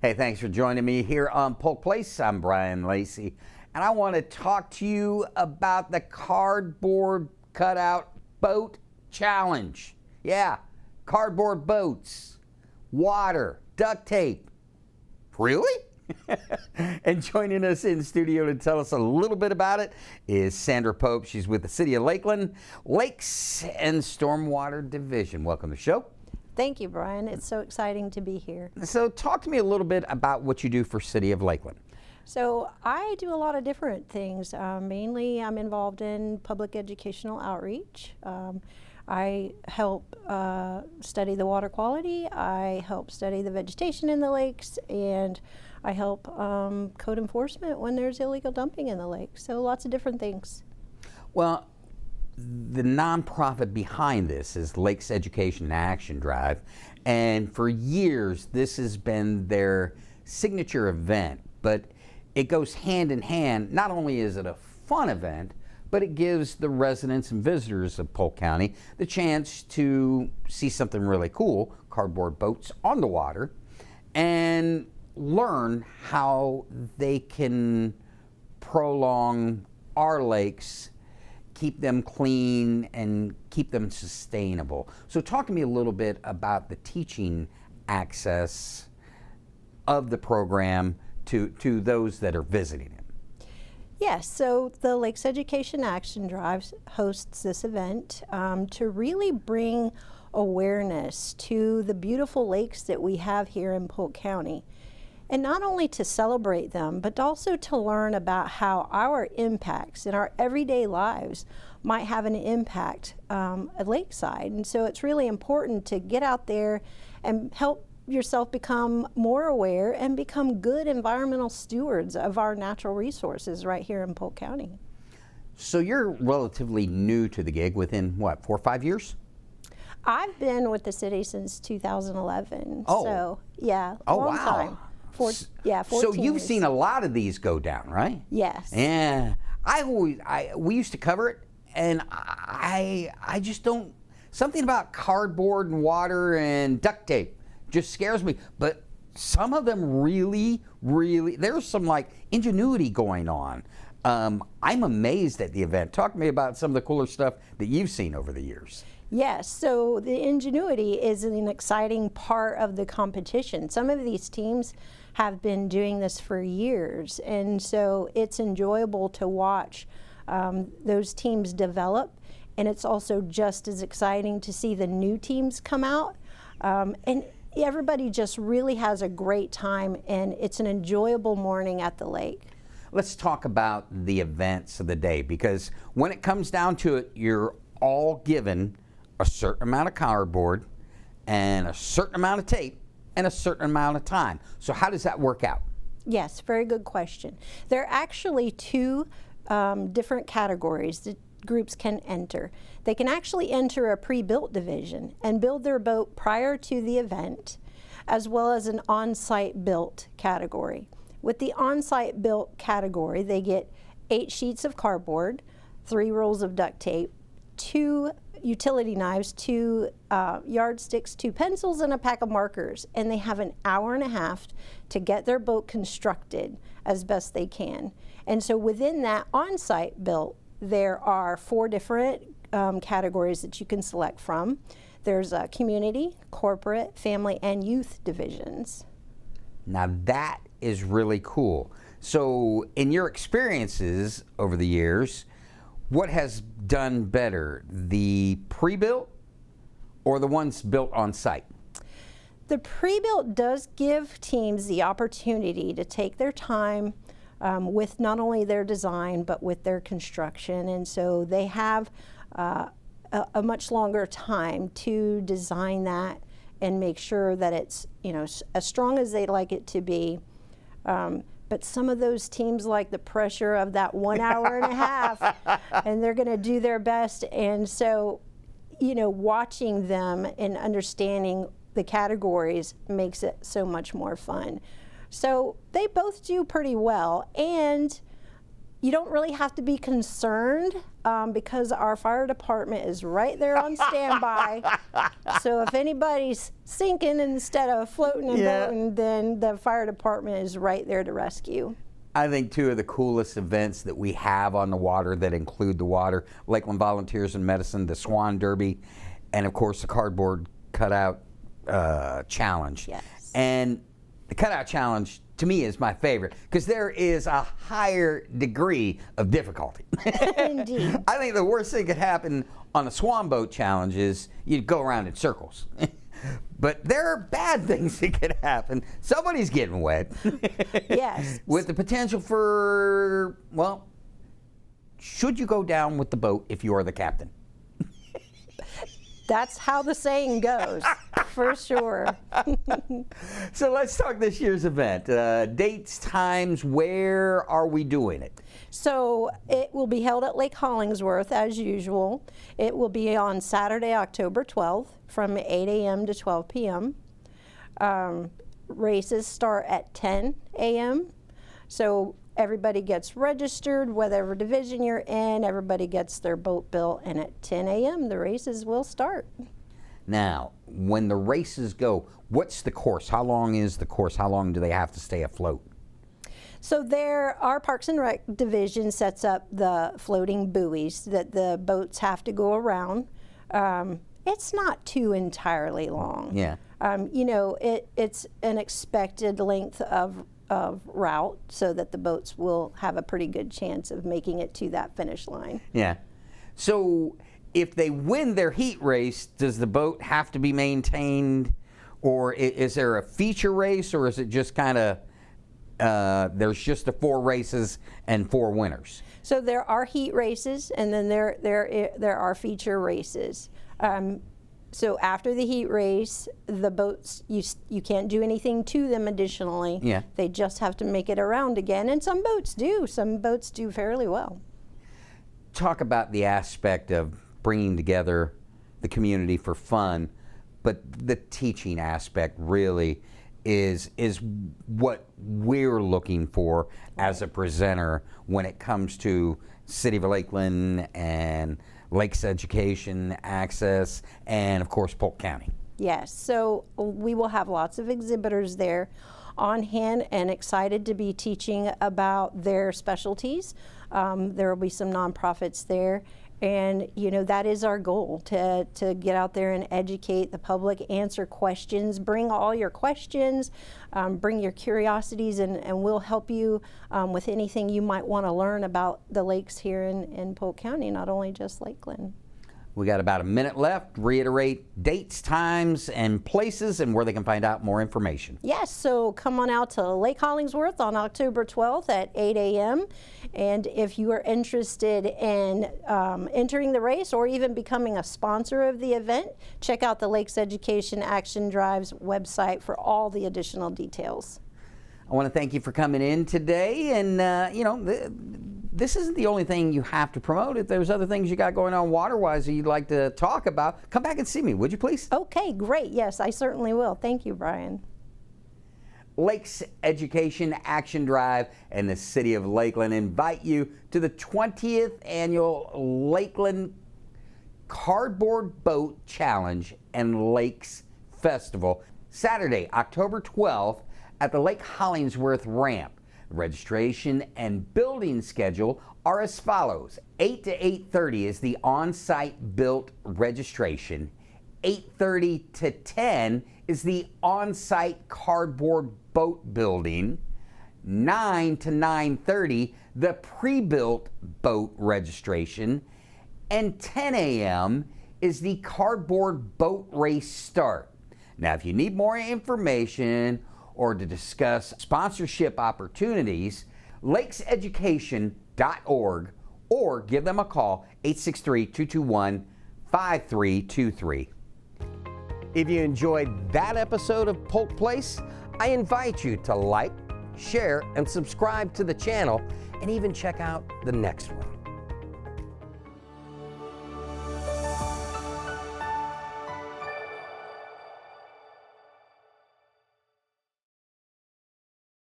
Hey, thanks for joining me here on Polk Place. I'm Brian Lacey, and I want to talk to you about the cardboard cutout boat challenge. Yeah, cardboard boats, water, duct tape. Really? And joining us in studio to tell us a little bit about it is Sandra Pope. She's with the City of Lakeland, Lakes and Stormwater Division. Welcome to the show. Thank you, Brian. It's so exciting to be here. So talk to me a little bit about what you do for City of Lakeland. So I do a lot of different things. Mainly I'm involved in public educational outreach. I help study the water quality, I help study the vegetation in the lakes, and I help code enforcement when there's illegal dumping in the lake. So lots of different things. Well, the nonprofit behind this is Lakes Education and Action Drive, and for years this has been their signature event, but it goes hand in hand. Not only is it a fun event, but it gives the residents and visitors of Polk County the chance to see something really cool, cardboard boats on the water, and learn how they can prolong our lakes, keep them clean, and keep them sustainable. So talk to me a little bit about the teaching access of the program to those that are visiting it. Yes, so the Lakes Education Action Drive hosts this event to really bring awareness to the beautiful lakes that we have here in Polk County. And not only to celebrate them, but also to learn about how our impacts in our everyday lives might have an impact at Lakeside. And so it's really important to get out there and help yourself become more aware and become good environmental stewards of our natural resources right here in Polk County. So you're relatively new to the gig, within what, 4 or 5 years? I've been with the city since 2011. Oh. So yeah, Oh, long wow. time. 14 So you've years. seen a lot of these go down, right? Yes. Yeah. We used to cover it, and I just don't, something about cardboard and water and duct tape just scares me. But some of them really, there's some like ingenuity going on. I'm amazed at the event. Talk to me about some of the cooler stuff that you've seen over the years. Yes, so the ingenuity is an exciting part of the competition. Some of these teams have been doing this for years, and so it's enjoyable to watch those teams develop, and it's also just as exciting to see the new teams come out. And everybody just really has a great time, and it's an enjoyable morning at the lake. Let's talk about the events of the day, because when it comes down to it, you're all given a certain amount of cardboard and a certain amount of tape and a certain amount of time. So how does that work out? Yes, very good question. There are actually two different categories that groups can enter. They can actually enter a pre-built division and build their boat prior to the event, as well as an on-site built category. With the on-site built category, they get 8 sheets of cardboard, 3 rolls of duct tape, 2 utility knives, 2 yardsticks, 2 pencils, and a pack of markers. And they have an hour and a half to get their boat constructed as best they can. And so within that on-site built, there are 4 different categories that you can select from. There's community, corporate, family, and youth divisions. Now that is really cool. So in your experiences over the years, what has done better, the pre-built or the ones built on site? The pre-built does give teams the opportunity to take their time with not only their design but with their construction, and so they have a much longer time to design that and make sure that it's, you know, as strong as they'd like it to be. But some of those teams like the pressure of that 1 hour and a half, and they're going to do their best. And so, you know, watching them and understanding the categories makes it so much more fun. So they both do pretty well. And you don't really have to be concerned because our fire department is right there on standby. So if anybody's sinking instead of floating and boating, then the fire department is right there to rescue. I think two of the coolest events that we have on the water that include the water, Lakeland Volunteers in Medicine, the Swan Derby, and of course the cardboard cutout challenge. Yes. And the cutout challenge to me is my favorite because there is a higher degree of difficulty. Indeed. I think the worst thing could happen on the Swan Boat challenge is you'd go around in circles. But there are bad things that could happen. Somebody's getting wet. Yes. With the potential for, well, should you go down with the boat if you are the captain? That's how the saying goes, for sure. So let's talk this year's event. Dates, times, where are we doing it? So it will be held at Lake Hollingsworth as usual. It will be on Saturday, October 12th from 8 a.m. to 12 p.m. Races start at 10 a.m. So everybody gets registered, whatever division you're in, everybody gets their boat built, and at 10 a.m. the races will start. Now, when the races go, what's the course? How long is the course? How long do they have to stay afloat? So our Parks and Rec division sets up the floating buoys that the boats have to go around. It's not too entirely long. Yeah. You know, it's an expected length of route so that the boats will have a pretty good chance of making it to that finish line. Yeah. So if they win their heat race, does the boat have to be maintained, or is there a feature race, or is it just kind of there's just the 4 races and 4 winners? So there are heat races, and then there are feature races. So after the heat race, the boats, you can't do anything to them additionally. Yeah. They just have to make it around again, and some boats do. Some boats do fairly well. Talk about the aspect of bringing together the community for fun, but the teaching aspect really is what we're looking for as a presenter when it comes to City of Lakeland and Lakes Education, Access, and of course Polk County. Yes, so we will have lots of exhibitors there on hand and excited to be teaching about their specialties. There will be some nonprofits there, and you know that is our goal, to get out there and educate the public, answer questions, bring all your questions, bring your curiosities, and we'll help you with anything you might want to learn about the lakes here in Polk County, not only just Lakeland. We got about a minute left. Reiterate dates, times, and places, and where they can find out more information. Yes, so come on out to Lake Hollingsworth on October 12th at 8 a.m. And if you are interested in entering the race or even becoming a sponsor of the event, check out the Lakes Education Action Drive's website for all the additional details. I want to thank you for coming in today, and you know, this isn't the only thing you have to promote. If there's other things you got going on water-wise that you'd like to talk about, come back and see me, would you please? Okay, great. Yes, I certainly will. Thank you, Brian. Lakes Education Action Drive and the City of Lakeland invite you to the 20th Annual Lakeland Cardboard Boat Challenge and Lakes Festival, Saturday, October 12th at the Lake Hollingsworth ramp. Registration and building schedule are as follows. 8 to 8:30 is the on-site built registration. 8:30 to 10 is the on-site cardboard boat building. 9 to 9:30, the pre-built boat registration. And 10 a.m. is the cardboard boat race start. Now, if you need more information or to discuss sponsorship opportunities, lakeseducation.org, or give them a call, 863-221-5323. If you enjoyed that episode of Polk Place, I invite you to like, share, and subscribe to the channel, and even check out the next one.